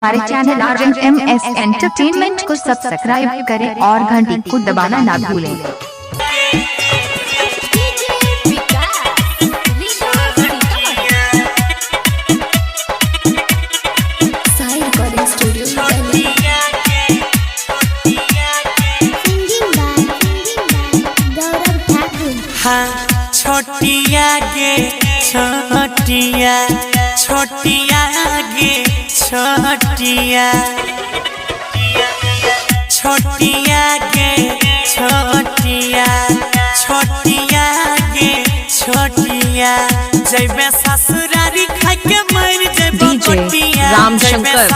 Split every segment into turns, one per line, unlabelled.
हमारे channel RMS entertainment को subscribe करें और घंटी को दबाना ना भूलें।
छोटिया गे छोटिया छोटिया गे छोटिया छोटिया गे छोटिया छोटिया गे छोटिया जैबे ससुरारी खाए के मर जेबो गोटिया
रामशंकर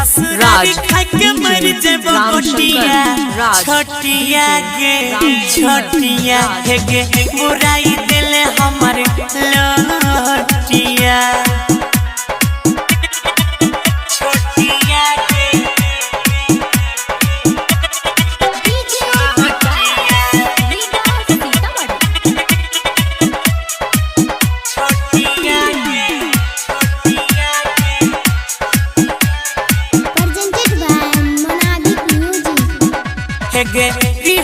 राज
खाए के मर जेबो गोटिया छोटिया गे छोटिया हे गे बुराई दिले हमारे लोटिया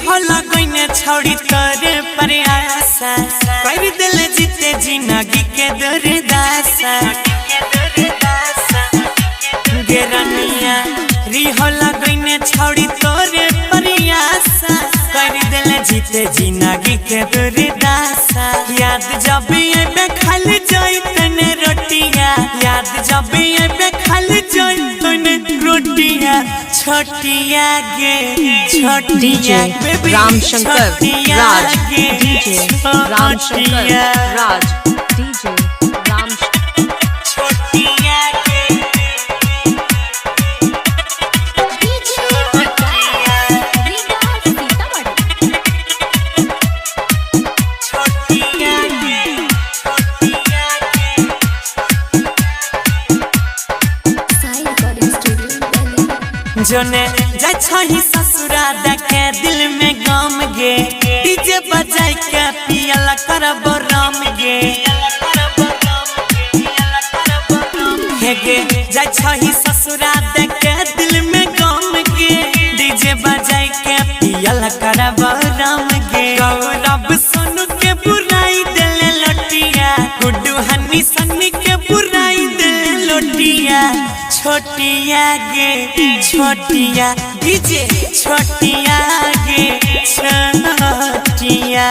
छोड़ी तोरे पर आशा कर दिल जीते जिंदगी के दुर्दशा गेरनिया रिहो लगने छोड़ी तोरे पर आशा कर दिल जीते जिंदगी के दुर्दशा याद जब ये खाल जाई तने रोटिया याद जब ये खाल जाई तने रोटिया छोटिया गे छोटिया
रामशंकर राज डीजे रामशंकर राज डीजे
छोटिया गे छोटिया गे जोने जाय छही ससुरा देखे दिल में गम गे डीजे बजाई के पियला करब राम गे हे गे जाय छही ससुरा देखे दिल में गम गे डीजे बजाई के पियला करब राम गे गौरव सोनू के बुराई दिल लटिया गुड्डू हनी सन्नी के बुराई दिल लटिया छोटिया गे छोटिया डीजे छोटिया गे छोटिया।